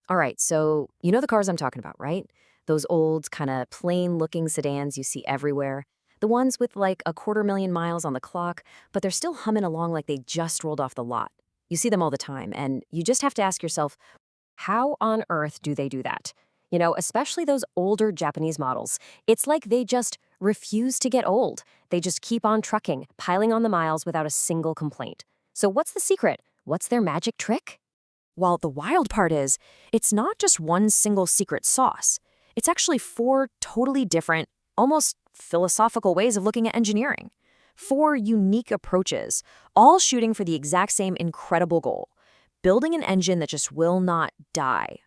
All right, so you know the cars I'm talking about, right? Those old, kind of plain looking sedans you see everywhere. The ones with like a 250,000 miles on the clock, but they're still humming along like they just rolled off the lot. You see them all the time, and you just have to ask yourself, how on earth do they do that? Especially those older Japanese models. It's like they just refuse to get old. They just keep on trucking, piling on the miles without a single complaint. So what's the secret? What's their magic trick? While the wild part is, it's not just one single secret sauce. It's actually four totally different, almost philosophical ways of looking at engineering. Four unique approaches, all shooting for the exact same incredible goal: building an engine that just will not die.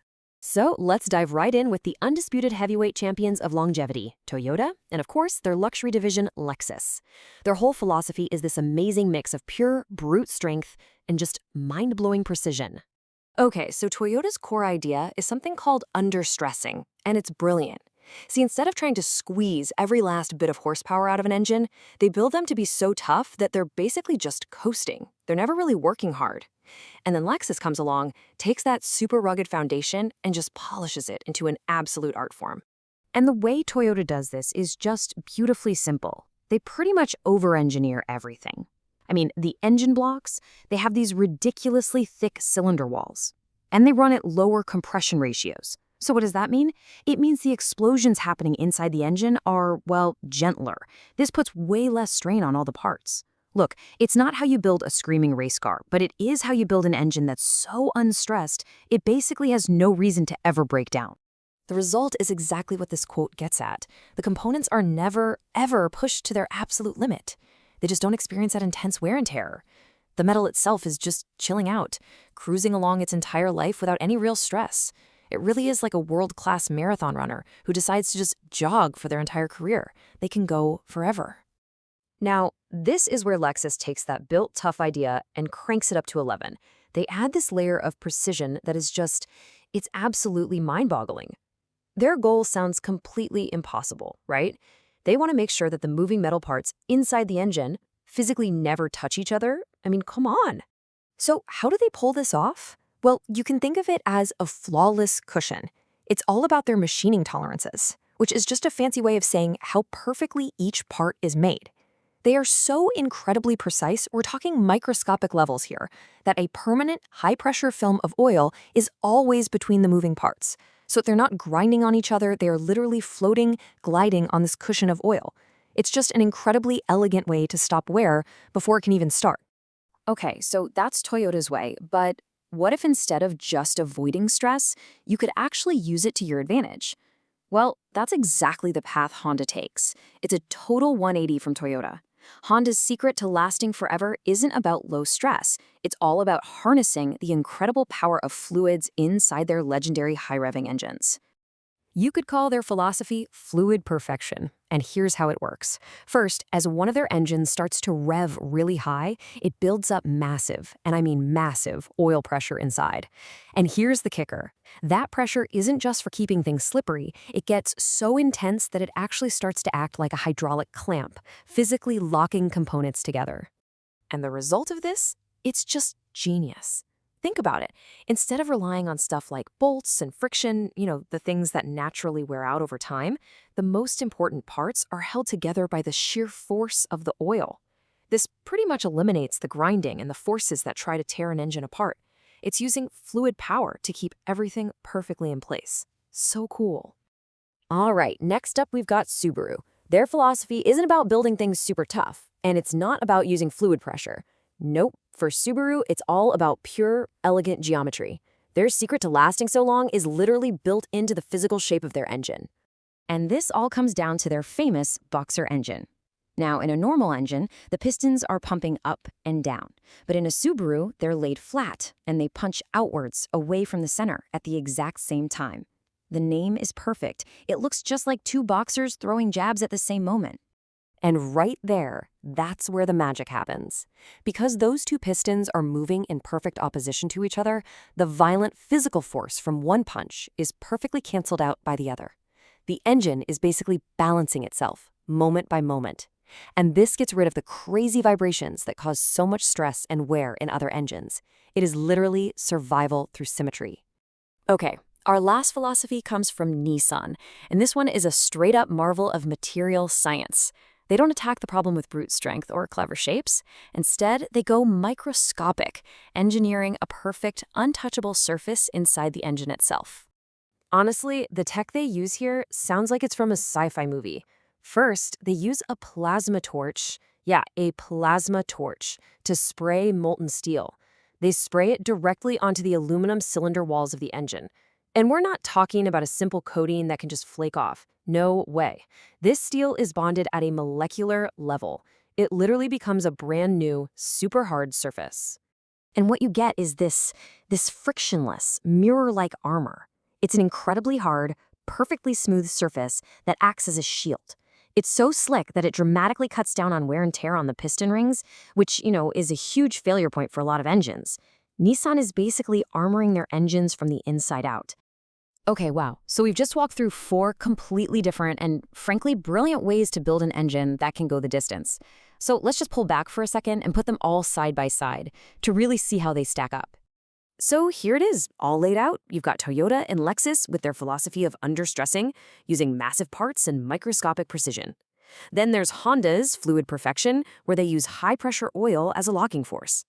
So let's dive right in with the undisputed heavyweight champions of longevity, Toyota, and of course, their luxury division, Lexus. Their whole philosophy is this amazing mix of pure, brute strength and just mind-blowing precision. Okay, so Toyota's core idea is something called understressing, and it's brilliant. See, instead of trying to squeeze every last bit of horsepower out of an engine, they build them to be so tough that they're basically just coasting. They're never really working hard. And then Lexus comes along, takes that super rugged foundation, and just polishes it into an absolute art form. And the way Toyota does this is just beautifully simple. They pretty much over-engineer everything. I mean, the engine blocks, they have these ridiculously thick cylinder walls. And they run at lower compression ratios. So what does that mean? It means the explosions happening inside the engine are, well, gentler. This puts way less strain on all the parts. Look, it's not how you build a screaming race car, but it is how you build an engine that's so unstressed, it basically has no reason to ever break down. The result is exactly what this quote gets at. The components are never, ever pushed to their absolute limit. They just don't experience that intense wear and tear. The metal itself is just chilling out, cruising along its entire life without any real stress. It really is like a world-class marathon runner who decides to just jog for their entire career. They can go forever. Now, this is where Lexus takes that built tough idea and cranks it up to 11. They add this layer of precision that is just, it's absolutely mind-boggling. Their goal sounds completely impossible, right? They want to make sure that the moving metal parts inside the engine physically never touch each other. I mean, come on. So how do they pull this off? Well, you can think of it as a flawless cushion. It's all about their machining tolerances, which is just a fancy way of saying how perfectly each part is made. They are so incredibly precise, we're talking microscopic levels here, that a permanent high-pressure film of oil is always between the moving parts. So they're not grinding on each other, they are literally floating, gliding on this cushion of oil. It's just an incredibly elegant way to stop wear before it can even start. Okay, so that's Toyota's way, but what if instead of just avoiding stress, you could actually use it to your advantage? Well, that's exactly the path Honda takes. It's a total 180 from Toyota. Honda's secret to lasting forever isn't about low stress. It's all about harnessing the incredible power of fluids inside their legendary high-revving engines. You could call their philosophy fluid perfection, and here's how it works. First, as one of their engines starts to rev really high, it builds up massive, and I mean massive, oil pressure inside. And here's the kicker. That pressure isn't just for keeping things slippery, it gets so intense that it actually starts to act like a hydraulic clamp, physically locking components together. And the result of this? It's just genius. Think about it. Instead of relying on stuff like bolts and friction, the things that naturally wear out over time, the most important parts are held together by the sheer force of the oil. This pretty much eliminates the grinding and the forces that try to tear an engine apart. It's using fluid power to keep everything perfectly in place. So cool. All right, next up we've got Subaru. Their philosophy isn't about building things super tough, and it's not about using fluid pressure. Nope. For Subaru, it's all about pure, elegant geometry. Their secret to lasting so long is literally built into the physical shape of their engine. And this all comes down to their famous boxer engine. Now, in a normal engine, the pistons are pumping up and down. But in a Subaru, they're laid flat, and they punch outwards, away from the center, at the exact same time. The name is perfect. It looks just like two boxers throwing jabs at the same moment. And right there, that's where the magic happens. Because those two pistons are moving in perfect opposition to each other, the violent physical force from one punch is perfectly canceled out by the other. The engine is basically balancing itself, moment by moment. And this gets rid of the crazy vibrations that cause so much stress and wear in other engines. It is literally survival through symmetry. Okay, Our last philosophy comes from Nissan, and this one is a straight-up marvel of material science. They don't attack the problem with brute strength or clever shapes. Instead, they go microscopic, engineering a perfect, untouchable surface inside the engine itself. Honestly, the tech they use here sounds like it's from a sci-fi movie. First, they use a plasma torch, a plasma torch, to spray molten steel. They spray it directly onto the aluminum cylinder walls of the engine. And we're not talking about a simple coating that can just flake off. No way. This steel is bonded at a molecular level. It literally becomes a brand new, super hard surface. And what you get is this frictionless, mirror-like armor. It's an incredibly hard, perfectly smooth surface that acts as a shield. It's so slick that it dramatically cuts down on wear and tear on the piston rings, which, is a huge failure point for a lot of engines. Nissan is basically armoring their engines from the inside out. Okay, wow. So we've just walked through 4 completely different and, frankly, brilliant ways to build an engine that can go the distance. So let's just pull back for a second and put them all side by side to really see how they stack up. So here it is, all laid out. You've got Toyota and Lexus with their philosophy of understressing, using massive parts and microscopic precision. Then there's Honda's fluid perfection, where they use high-pressure oil as a locking force.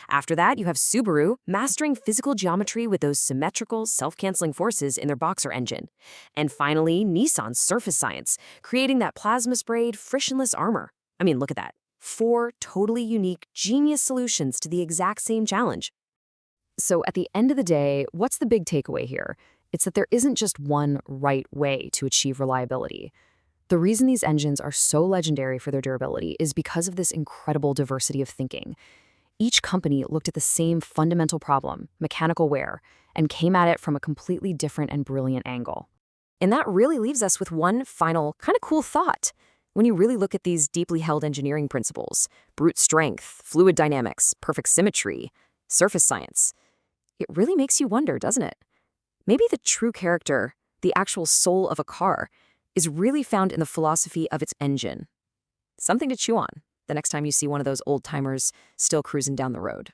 After that, you have Subaru mastering physical geometry with those symmetrical, self-canceling forces in their boxer engine. And finally, Nissan's surface science, creating that plasma-sprayed, frictionless armor. I mean, look at that. 4 totally unique, genius solutions to the exact same challenge. So at the end of the day, what's the big takeaway here? It's that there isn't just one right way to achieve reliability. The reason these engines are so legendary for their durability is because of this incredible diversity of thinking. Each company looked at the same fundamental problem, mechanical wear, and came at it from a completely different and brilliant angle. And that really leaves us with one final, kind of cool thought. When you really look at these deeply held engineering principles, brute strength, fluid dynamics, perfect symmetry, surface science, it really makes you wonder, doesn't it? Maybe the true character, the actual soul of a car, is really found in the philosophy of its engine. Something to chew on the next time you see one of those old-timers still cruising down the road.